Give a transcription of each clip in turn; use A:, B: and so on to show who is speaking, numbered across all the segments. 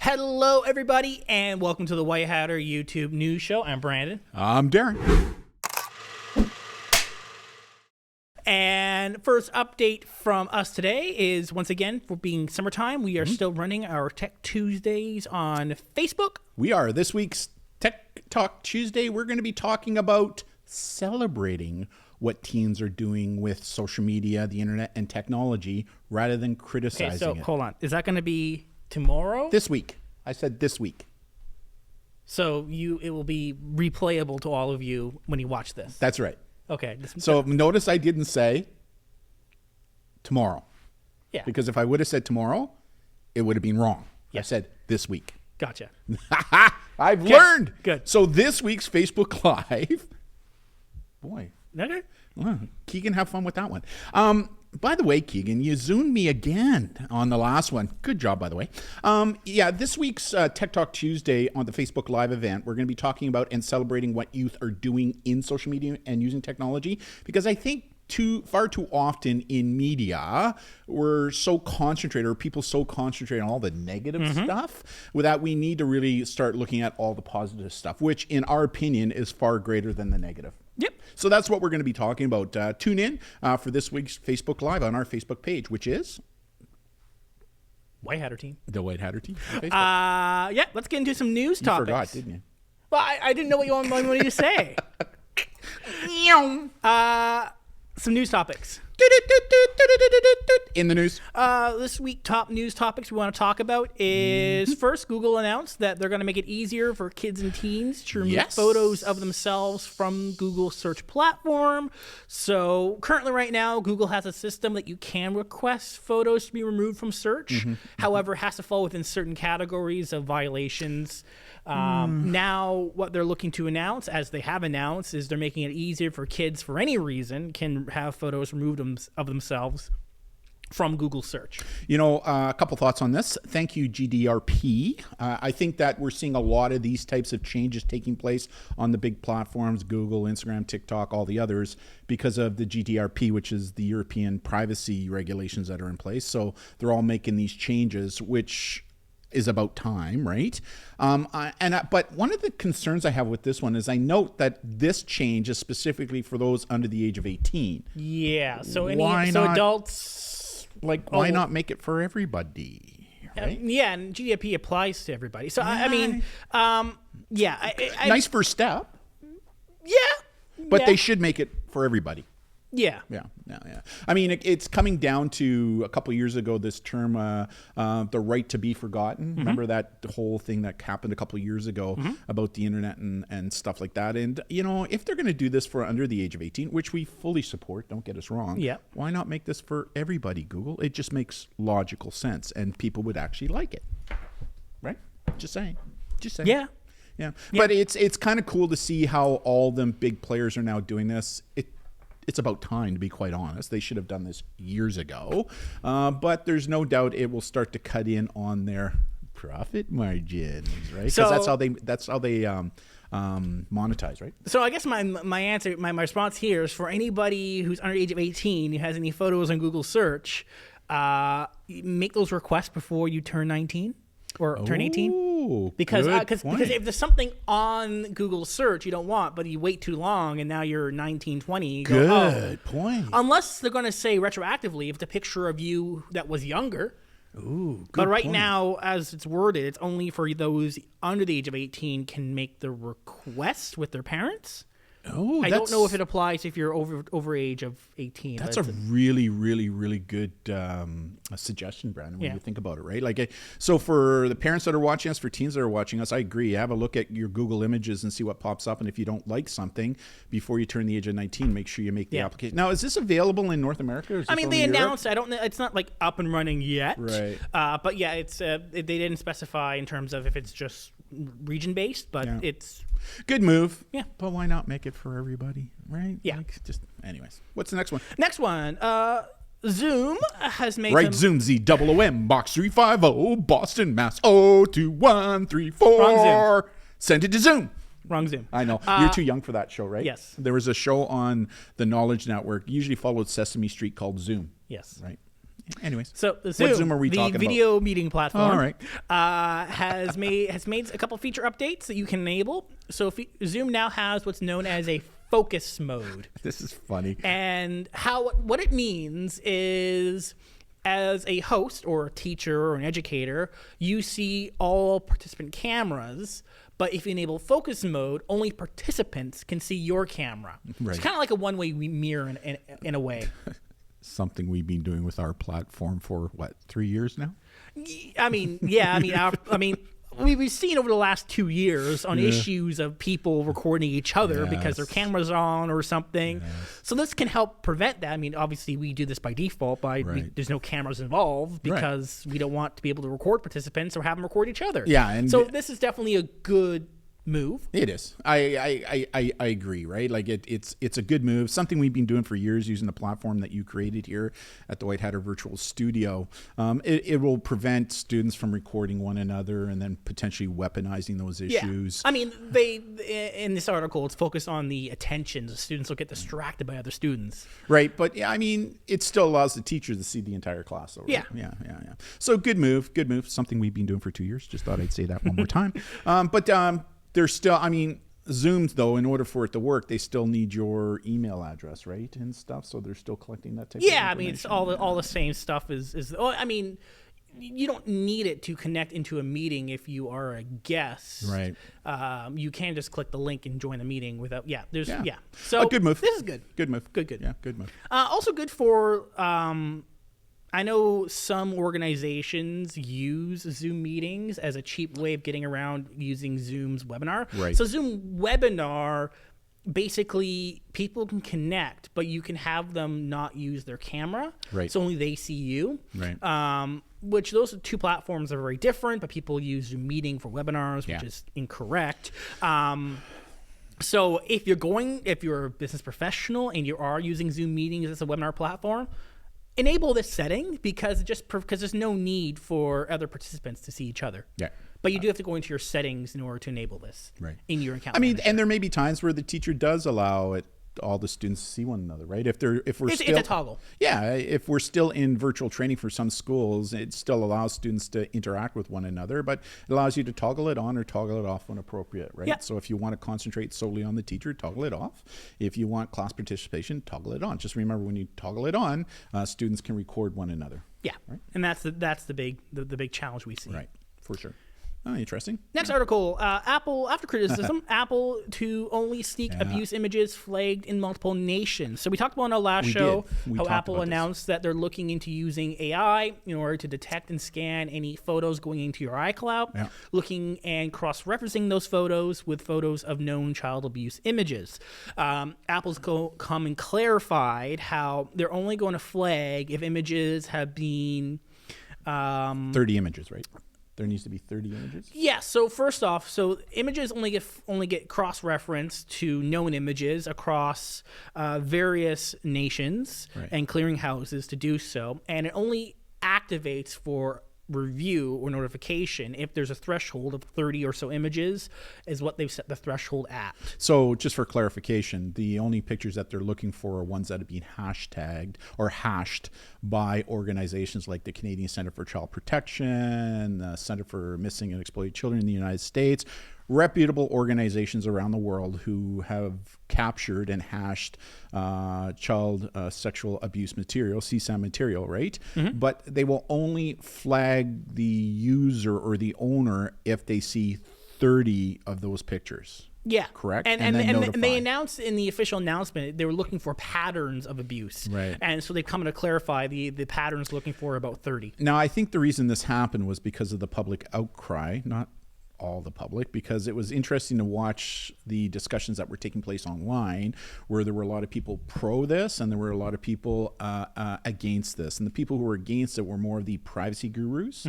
A: Hello, everybody, and welcome to the White Hatter YouTube News Show. I'm Brandon.
B: I'm Darren.
A: And first update from us today is, once again, for being summertime, we are still running our Tech Tuesdays on Facebook.
B: We are. This week's Tech Talk Tuesday, we're going to be talking about celebrating what teens are doing with social media, the internet, and technology, rather than criticizing
A: Okay, so
B: it.
A: hold on. Is that going to be tomorrow?
B: This week. I said this week.
A: So it will be replayable to all of you when you watch this.
B: That's right.
A: Okay.
B: So notice I didn't say tomorrow.
A: Yeah.
B: Because if I would have said tomorrow, it would have been wrong.
A: Yeah.
B: I said this week.
A: Gotcha.
B: I've learned.
A: Good.
B: So this week's Facebook Live. Boy.
A: Okay.
B: Well, Keegan, have fun with that one. By the way, Keegan, you zoomed me again on the last one. Good job, by the way. This week's Tech Talk Tuesday on the Facebook Live event, we're going to be talking about and celebrating what youth are doing in social media and using technology, because I think far too often in media, we're so concentrated, or people so concentrate on all the negative stuff, that we need to really start looking at all the positive stuff, which in our opinion is far greater than the negative.
A: Yep.
B: So that's what we're going to be talking about. Tune in for this week's Facebook Live on our Facebook page, which is
A: White Hatter Team.
B: the White Hatter Team. On Facebook.
A: Let's get into some news
B: You
A: topics.
B: forgot, didn't you?
A: Well, I didn't know what you wanted me to say. Some news topics.
B: In the news.
A: This week, top news topics we want to talk about is first, Google announced that they're going to make it easier for kids and teens to remove photos of themselves from Google search platform. So currently right now, Google has a system that you can request photos to be removed from search. However, it has to fall within certain categories of violations. Now what they're looking to announce, as they have announced, is they're making it easier for kids for any reason can have photos removed of themselves from Google search.
B: You know, a couple thoughts on this. Thank you, GDRP. I think that we're seeing a lot of these types of changes taking place on the big platforms, Google, Instagram, TikTok, all the others, because of the GDRP, which is the European privacy regulations that are in place. So they're all making these changes, which is about time, right? But one of the concerns I have with this one is I note that this change is specifically for those under the age of 18.
A: Yeah. So adults,
B: why not make it for everybody? Right?
A: And GDP applies to everybody. So
B: Nice first step.
A: Yeah.
B: But they should make it for everybody.
A: Yeah.
B: Yeah. I mean, it's coming down to a couple of years ago, this term, the right to be forgotten. Remember that whole thing that happened a couple of years ago about the internet and stuff like that. And, you know, if they're going to do this for under the age of 18, which we fully support, don't get us wrong. Why not make this for everybody, Google? It just makes logical sense and people would actually like it. Right? Just saying. Yeah. But it's kind of cool to see how all them big players are now doing this. It's about time, to be quite honest. They should have done this years ago. But there's no doubt it will start to cut in on their profit margins, right? Because that's how they monetize, right?
A: So I guess my answer, my response here is for anybody who's under the age of 18 who has any photos on Google search, make those requests before you turn 19 or turn 18. Because if there's something on Google search you don't want, but you wait too long and now you're 19, 20, you go,
B: Good point.
A: Unless they're going to say retroactively if it's a picture of you that was younger.
B: Ooh, good
A: but right
B: point.
A: now, as it's worded, it's only for those under the age of 18 can make the request with their parents.
B: Oh,
A: I don't know if it applies if you're over age of 18.
B: That's a really, really, really good suggestion, Brandon, when you think about it, right? So for the parents that are watching us, for teens that are watching us, I agree. Have a look at your Google images and see what pops up. And if you don't like something before you turn the age of 19, make sure you make the application. Now, is this available in North America? Or is this
A: they announced. I don't know. It's not up and running yet.
B: Right.
A: But yeah, it's they didn't specify in terms of if it's just region based, but it's
B: good move.
A: Yeah.
B: But why not make it for everybody, right?
A: Yeah.
B: Anyways, what's the next one?
A: Next one. Zoom has made
B: Zoom ZOOM box 350 Boston Mass 02134.
A: Wrong Zoom.
B: Send it to Zoom.
A: Wrong Zoom.
B: I know. You're too young for that show, right?
A: Yes.
B: There was a show on the Knowledge Network, usually followed Sesame Street, called Zoom.
A: Yes.
B: Right. Anyways,
A: so
B: what Zoom are we talking
A: the video meeting platform,
B: all right,
A: has made a couple feature updates that you can enable. So Zoom now has what's known as a focus mode.
B: This is funny.
A: And what it means is, as a host or a teacher or an educator, you see all participant cameras, but if you enable focus mode, only participants can see your camera.
B: Right.
A: It's kind of like a one-way mirror in a way.
B: Something we've been doing with our platform for, 3 years now?
A: I mean, yeah, we've seen over the last 2 years on issues of people recording each other because their camera's on or something.
B: Yes.
A: So this can help prevent that. I mean, obviously we do this by default. There's no cameras involved because we don't want to be able to record participants or have them record each other.
B: Yeah, and
A: so this is definitely a good move.
B: It is. I agree, right? Like it's a good move. Something we've been doing for years using the platform that you created here at the White Hatter Virtual Studio. It will prevent students from recording one another and then potentially weaponizing those issues.
A: Yeah. I mean, they in this article, it's focused on the attention. The students will get distracted by other students.
B: Right, but yeah, I mean, it still allows the teacher to see the entire class. Though, right? Yeah. So good move. Something we've been doing for 2 years. Just thought I'd say that one more time. There's still, Zooms, though, in order for it to work, they still need your email address, right, and stuff. So they're still collecting that type of information.
A: It's all the same stuff. You don't need it to connect into a meeting if you are a guest.
B: Right.
A: You can just click the link and join the meeting without.
B: So
A: a
B: good move.
A: This is good.
B: Good move.
A: Good.
B: Yeah, good move.
A: Also good for. I know some organizations use Zoom meetings as a cheap way of getting around using Zoom's webinar.
B: Right.
A: So Zoom webinar, basically people can connect, but you can have them not use their camera.
B: Right.
A: So only they see you.
B: Right.
A: Which those two platforms are very different, but people use Zoom meeting for webinars, which is incorrect. So if you're a business professional and you are using Zoom meetings as a webinar platform, enable this setting because there's no need for other participants to see each other.
B: Yeah.
A: But you do have to go into your settings in order to enable this in your account.
B: And there may be times where the teacher does allow all the students to see one another, right? It's a
A: toggle.
B: Yeah, if we're still in virtual training for some schools, it still allows students to interact with one another, but it allows you to toggle it on or toggle it off when appropriate, right?
A: Yeah.
B: So if you want to concentrate solely on the teacher, toggle it off. If you want class participation, toggle it on. Just remember, when you toggle it on, students can record one another.
A: Yeah, right? And that's the big challenge we see.
B: Right, for sure. Oh, interesting.
A: Next article, Apple, after criticism, Apple to only seek abuse images flagged in multiple nations. So we talked about on our last show how Apple announced that they're looking into using AI in order to detect and scan any photos going into your iCloud, looking and cross-referencing those photos with photos of known child abuse images. Apple's come and clarified how they're only going to flag if images have been
B: 30 images, right? There needs to be 30 images?
A: Yeah, so first off, images only get cross-referenced to known images across various nations and clearinghouses to do so, and it only activates for review or notification if there's a threshold of 30 or so images is what they've set the threshold at.
B: So just for clarification, the only pictures that they're looking for are ones that have been hashtagged or hashed by organizations like the Canadian Centre for Child Protection, the Centre for Missing and Exploited Children in the United States, reputable organizations around the world who have captured and hashed child sexual abuse material, CSAM material, right? Mm-hmm. But they will only flag the user or the owner if they see 30 of those pictures.
A: Yeah.
B: Correct?
A: And they announced in the official announcement they were looking for patterns of abuse.
B: Right.
A: And so they've come to clarify the patterns looking for about 30.
B: Now, I think the reason this happened was because of the public outcry, not all the public, because it was interesting to watch the discussions that were taking place online where there were a lot of people pro this and there were a lot of people against this. And the people who were against it were more of the privacy gurus,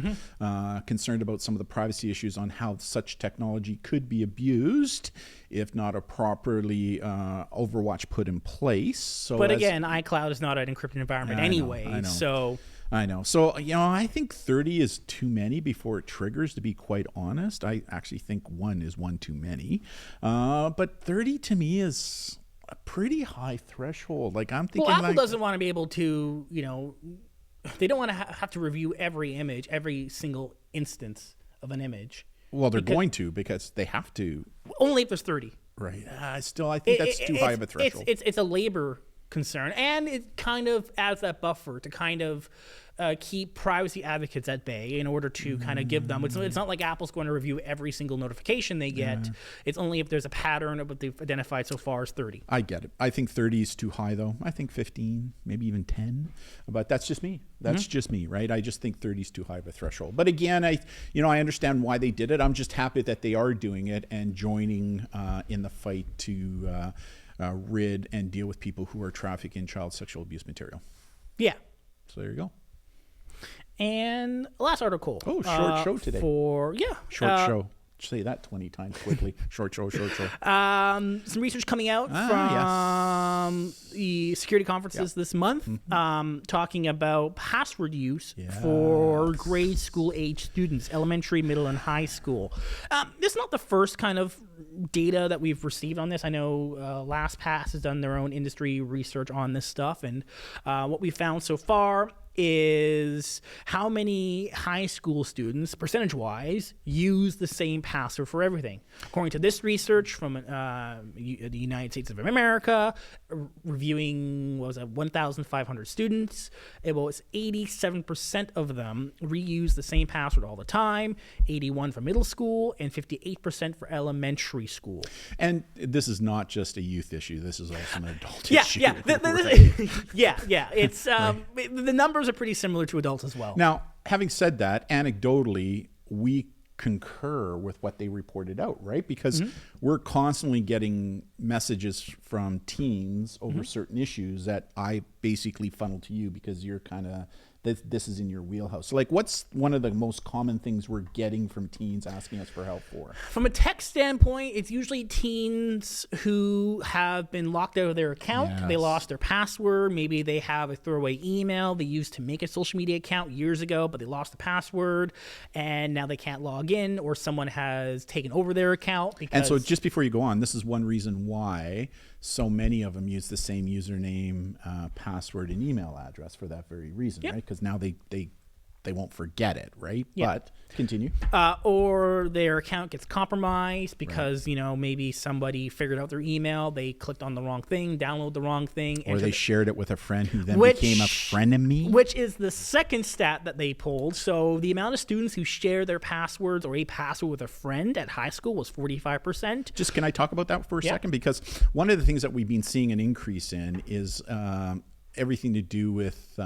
B: concerned about some of the privacy issues on how such technology could be abused if not a properly Overwatch put in place. But
A: again, iCloud is not an encrypted environment anyway.
B: I know.
A: So
B: I think 30 is too many before it triggers, to be quite honest. I actually think one is one too many. But 30 to me is a pretty high threshold. Like, I'm thinking,
A: Apple doesn't want to be able to, they don't want to have to review every image, every single instance of an image.
B: Well, they're going to, because they have to.
A: Only if there's 30.
B: Right. I think that's too high of a threshold.
A: It's a labor concern, and it kind of adds that buffer to kind of keep privacy advocates at bay in order to kind of give them. It's not like Apple's going to review every single notification they get. It's only if there's a pattern of what they've identified so far as 30.
B: I get it. I think 30 is too high, though. I think 15, maybe even 10. But that's just me. That's just me, right? I just think 30 is too high of a threshold. But again, I understand why they did it. I'm just happy that they are doing it and joining in the fight to rid and deal with people who are trafficking child sexual abuse material.
A: Yeah.
B: So there you go.
A: And last article.
B: Oh, short show today. Short show. Say that 20 times quickly. Short show.
A: Some research coming out from the security conferences this month, talking about password use for grade school age students, elementary, middle, and high school. This is not the first kind of data that we've received on this. I know LastPass has done their own industry research on this stuff, and what we found so far is how many high school students, percentage-wise, use the same password for everything. According to this research from the United States of America, reviewing 1,500 students, it was 87% of them reuse the same password all the time, 81% for middle school, and 58% for elementary school.
B: And this is not just a youth issue. This is also an adult issue.
A: Yeah. It's the numbers are pretty similar to adults as well.
B: Now, having said that, anecdotally, we concur with what they reported out, right? Because we're constantly getting messages from teens over certain issues that I basically funnel to you because you're kind of, this is in your wheelhouse. So, like, what's one of the most common things we're getting from teens asking us for help for?
A: From a tech standpoint, it's usually teens who have been locked out of their account. Yes. They lost their password. Maybe they have a throwaway email they used to make a social media account years ago, but they lost the password, and now they can't log in, or someone has taken over their account.
B: And so just before you go on, this is one reason why so many of them use the same username, password, and email address for that very reason, right? Because now they won't forget it, right? But continue.
A: Or their account gets compromised because, maybe somebody figured out their email, they clicked on the wrong thing, downloaded the wrong thing.
B: Or they shared it with a friend who then became a frenemy.
A: Which is the second stat that they pulled. So the amount of students who share their passwords or a password with a friend at high school was 45%.
B: Just can I talk about that for a second? Because one of the things that we've been seeing an increase in is everything to do with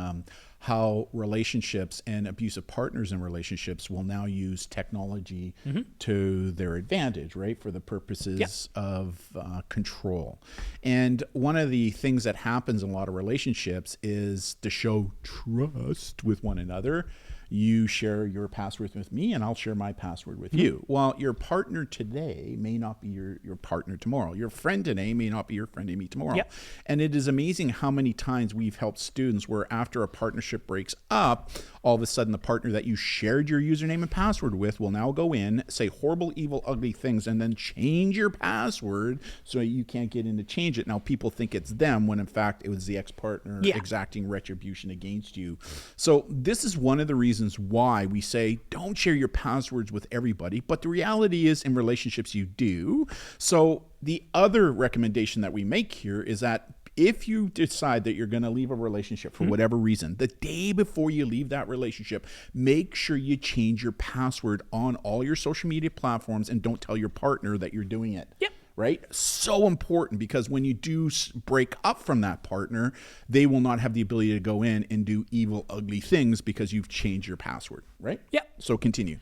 B: how relationships and abusive partners in relationships will now use technology to their advantage, right? For the purposes of control. And one of the things that happens in a lot of relationships is to show trust with one another. You share your password with me and I'll share my password with you. Well, your partner today may not be your partner tomorrow. Your friend today may not be your friend to me tomorrow. And it is amazing how many times we've helped students where after a partnership breaks up, all of a sudden the partner that you shared your username and password with will now go in, say horrible, evil, ugly things, and then change your password so you can't get in to change it. Now people think it's them when in fact it was the ex-partner exacting retribution against you. So this is one of the reasons why we say don't share your passwords with everybody, but the reality is in relationships you do. So the other recommendation that we make here is that if you decide that you're going to leave a relationship for whatever reason, the day before you leave that relationship, make sure you change your password on all your social media platforms and don't tell your partner that you're doing it. Right? So important, because when you do break up from that partner, they will not have the ability to go in and do evil, ugly things because you've changed your password, right? So continue.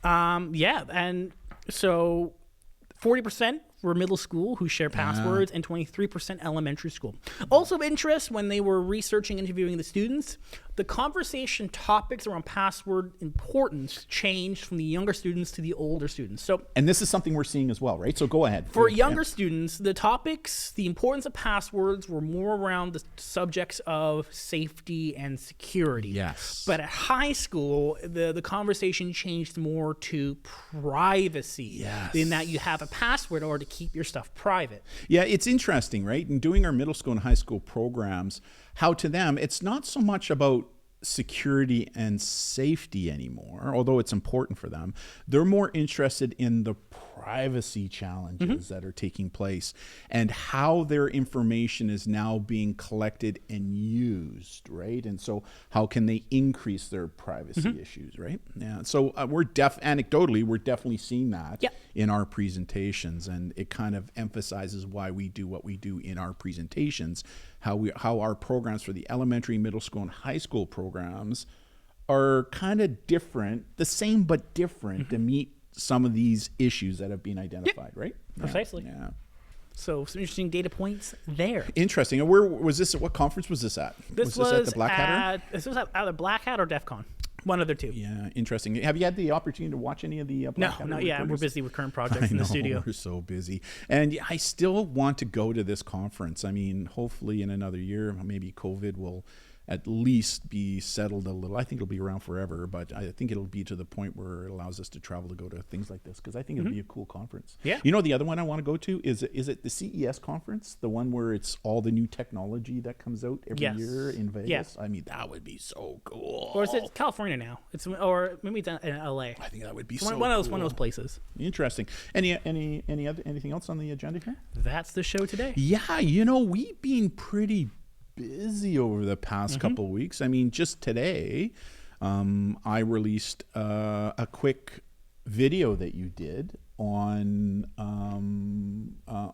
A: And so 40% were middle school who share passwords and 23% elementary school. Also of interest, when they were researching, interviewing the students, the conversation topics around password importance changed from the younger students to the older students. So,
B: and this is something we're seeing as well, right? So go ahead.
A: For younger students, the topics, the importance of passwords were more around the subjects of safety and security. But at high school, the conversation changed more to privacy. In that you have a password in order to keep your stuff private.
B: It's interesting, right? In doing our middle school and high school programs, how to them, it's not so much about security and safety anymore, although it's important for them. They're more interested in the privacy challenges that are taking place and how their information is now being collected and used, right? And so how can they increase their privacy issues, right? Yeah. So anecdotally, we're definitely seeing that in our presentations, and it kind of emphasizes why we do what we do in our presentations, how our programs for the elementary, middle school, and high school programs are kind of different, the same but different to meet some of these issues that have been identified, right?
A: Precisely.
B: Yeah.
A: So some interesting data points there.
B: Interesting. And where was this? What conference was this at?
A: This was
B: at the Black Hat?
A: This was at either Black Hat or DEF CON. One of the two.
B: Yeah, interesting. Have you had the opportunity to watch any of the Black Hat?
A: No, not yet. We're busy with current projects in the studio.
B: We're so busy. And I still want to go to this conference. I mean, hopefully in another year, maybe COVID will at least be settled a little. I think it'll be around forever, but I think it'll be to the point where it allows us to travel to go to things like this, because I think it'll be a cool conference.
A: Yeah.
B: You know, the other one I want to go to is it the CES conference, the one where it's all the new technology that comes out every year in Vegas?
A: Yeah.
B: I mean, that would be so cool.
A: Or is it California now? Or maybe it's in LA.
B: I think that would be
A: one
B: cool.
A: One of those places.
B: Interesting. Anything else on the agenda here?
A: That's the show today.
B: Yeah, you know, we've been pretty busy over the past couple of weeks. I mean, just today, I released a quick video that you did on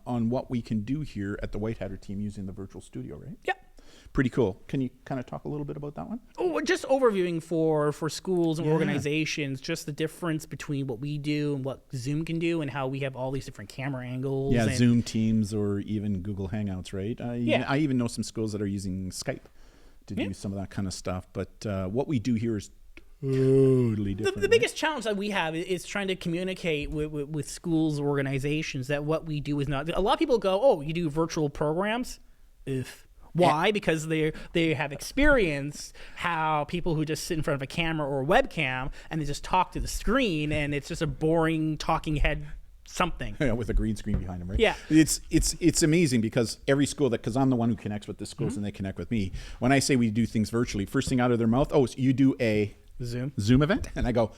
B: what we can do here at the White Hatter team using the virtual studio, right?
A: Yeah.
B: Pretty cool. Can you kind of talk a little bit about that one?
A: Oh, just overviewing for schools and organizations, just the difference between what we do and what Zoom can do, and how we have all these different camera angles.
B: Yeah,
A: and
B: Zoom, Teams, or even Google Hangouts, right? I even know some schools that are using Skype to do some of that kind of stuff. But what we do here is totally different.
A: The biggest challenge that we have is trying to communicate with schools or organizations that what we do is not. A lot of people go, "Oh, you do virtual programs?" Why? Because they have experienced how people who just sit in front of a camera or a webcam and they just talk to the screen, and it's just a boring talking head something.
B: Yeah, with a green screen behind them, right?
A: Yeah.
B: It's amazing because every school because I'm the one who connects with the schools and they connect with me. When I say we do things virtually, first thing out of their mouth, "Oh, so you do a Zoom event?" And I go,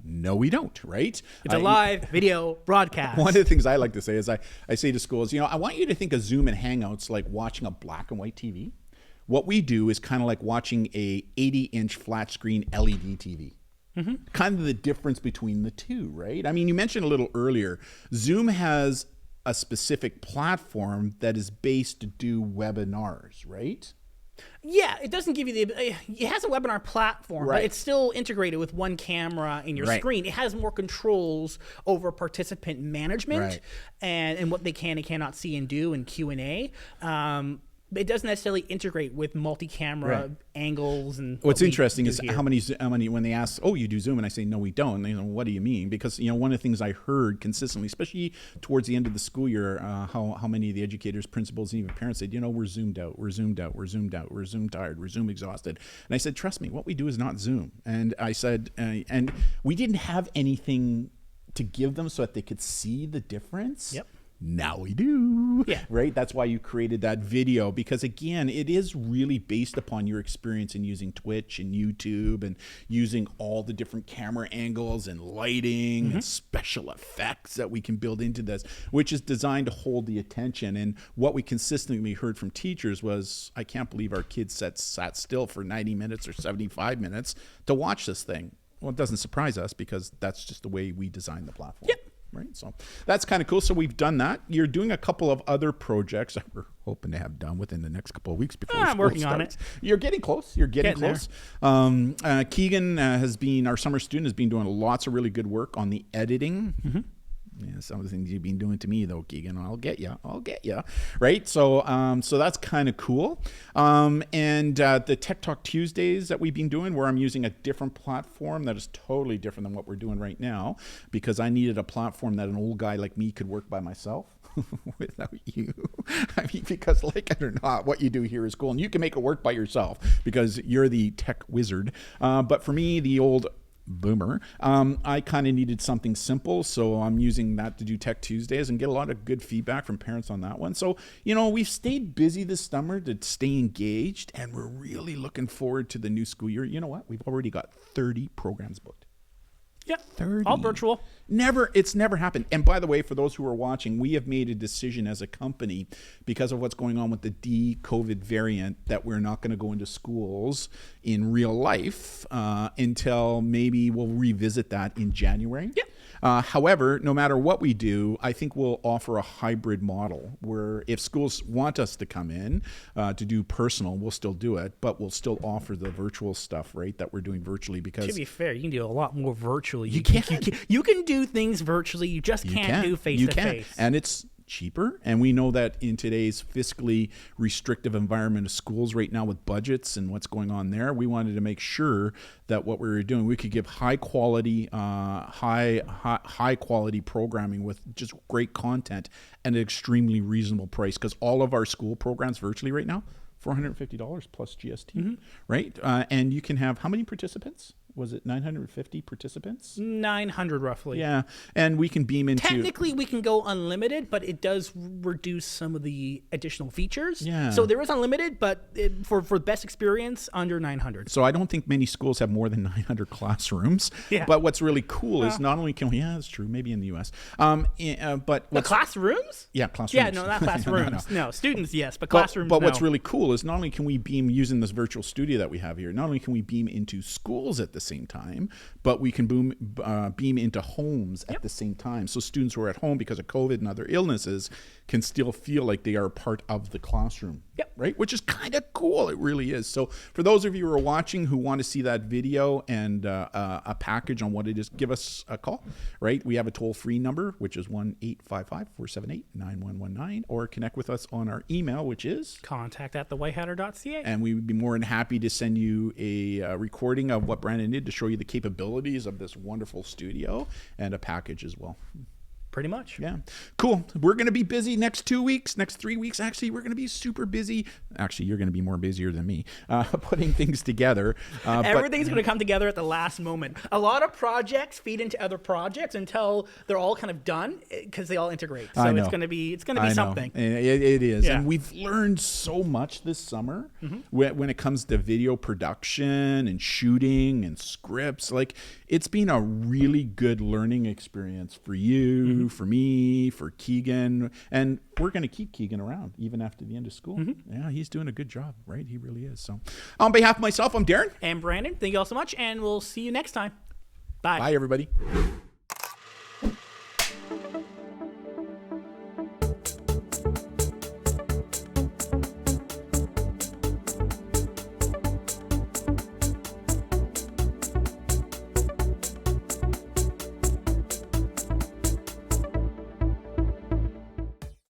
B: no, we don't, right?
A: It's a live video broadcast.
B: One of the things I like to say is I say to schools, you know, I want you to think of Zoom and Hangouts like watching a black and white TV. What we do is kind of like watching a 80-inch flat screen LED TV. Kind of the difference between the two, right? I mean, you mentioned a little earlier, Zoom has a specific platform that is based to do webinars, right?
A: Yeah, it doesn't give you it has a webinar platform, but it's still integrated with one camera in your screen. It has more controls over participant management and what they can and cannot see and do in Q&A. It doesn't necessarily integrate with multi-camera angles. And
B: what's interesting is how many when they ask, "Oh, you do Zoom?" and I say, "No, we don't." And they go, "What do you mean?" Because one of the things I heard consistently, especially towards the end of the school year, how many of the educators, principals, and even parents said, "We're zoomed out, we're zoomed out, we're zoomed out, we're Zoom tired, we're Zoom exhausted." And I said, "Trust me, what we do is not Zoom." And I said, and we didn't have anything to give them so that they could see the difference.
A: Yep.
B: Now we do.
A: Yeah.
B: Right? That's why you created that video, because again, it is really based upon your experience in using Twitch and YouTube and using all the different camera angles and lighting and special effects that we can build into this, which is designed to hold the attention. And what we consistently heard from teachers was, "I can't believe our kids sat still for 90 minutes or 75 minutes to watch this thing." Well, it doesn't surprise us because that's just the way we design the platform.
A: Yep.
B: Right, so that's kind of cool. So we've done that. You're doing a couple of other projects that we're hoping to have done within the next couple of weeks before
A: I'm working
B: starts.
A: on it.
B: You're getting close. You're getting close. Keegan has been our summer student, has been doing lots of really good work on the editing. Yeah, some of the things you've been doing to me, though, Keegan, I'll get you, right? So, so that's kind of cool. And the Tech Talk Tuesdays that we've been doing, where I'm using a different platform that is totally different than what we're doing right now, because I needed a platform that an old guy like me could work by myself without you. I mean, because like it or not, what you do here is cool, and you can make it work by yourself because you're the tech wizard. But for me, the old Boomer. I kind of needed something simple, so I'm using that to do Tech Tuesdays and get a lot of good feedback from parents on that one. So, we've stayed busy this summer to stay engaged, and we're really looking forward to the new school year. You know what? We've already got 30 programs booked.
A: Yeah,
B: 30.
A: all virtual.
B: It's never happened. And by the way, for those who are watching, we have made a decision as a company because of what's going on with the COVID variant that we're not going to go into schools in real life until maybe we'll revisit that in January.
A: Yeah.
B: However, no matter what we do, I think we'll offer a hybrid model where if schools want us to come in to do personal, we'll still do it, but we'll still offer the virtual stuff, right, that we're doing virtually because...
A: To be fair, you can do a lot more virtually.
B: You
A: can do things virtually. You just can't do face-to-face.
B: And it's cheaper, and we know that in today's fiscally restrictive environment of schools right now with budgets and what's going on there, we wanted to make sure that what we were doing, we could give high quality programming with just great content at an extremely reasonable price, because all of our school programs virtually right now, $450 plus GST, right? And you can have how many participants? Was it 950 participants?
A: 900 roughly.
B: Yeah, and we can beam into...
A: Technically, we can go unlimited, but it does reduce some of the additional features.
B: Yeah.
A: So there is unlimited, but for the best experience, under 900.
B: So I don't think many schools have more than 900 classrooms.
A: Yeah.
B: But what's really cool is not only can we... Yeah, that's true. Maybe in the U.S. But
A: the classrooms?
B: Yeah, classrooms.
A: Yeah, no, not classrooms. no, students, yes, but classrooms,
B: But what's really cool is not only can we beam using this virtual studio that we have here, not only can we beam into schools at the same time, but we can beam into homes at the same time. So students who are at home because of COVID and other illnesses can still feel like they are part of the classroom, right? Which is kind of cool. It really is. So for those of you who are watching who want to see that video and a package on what it is, give us a call, right? We have a toll-free number, which is 1-855-478-9119, or connect with us on our email, which is
A: contact@thewhitehatter.ca.
B: And we would be more than happy to send you a recording of what Brandon did to show you the capabilities of this wonderful studio and a package as well.
A: Pretty much.
B: Yeah. Cool. We're going to be busy next 2 weeks, next 3 weeks. Actually, we're going to be super busy. Actually, you're going to be more busier than me putting things together.
A: Everything's going to come together at the last moment. A lot of projects feed into other projects until they're all kind of done because they all integrate. So it's going to be something.
B: It is.
A: Yeah.
B: And we've learned so much this summer when it comes to video production and shooting and scripts. Like, it's been a really good learning experience for you, for me, for Keegan, and we're going to keep Keegan around even after the end of school. Yeah, he's doing a good job, right? He really is. So on behalf of myself, I'm Darren.
A: And Brandon, thank you all so much, and we'll see you next time. Bye.
B: Bye, everybody.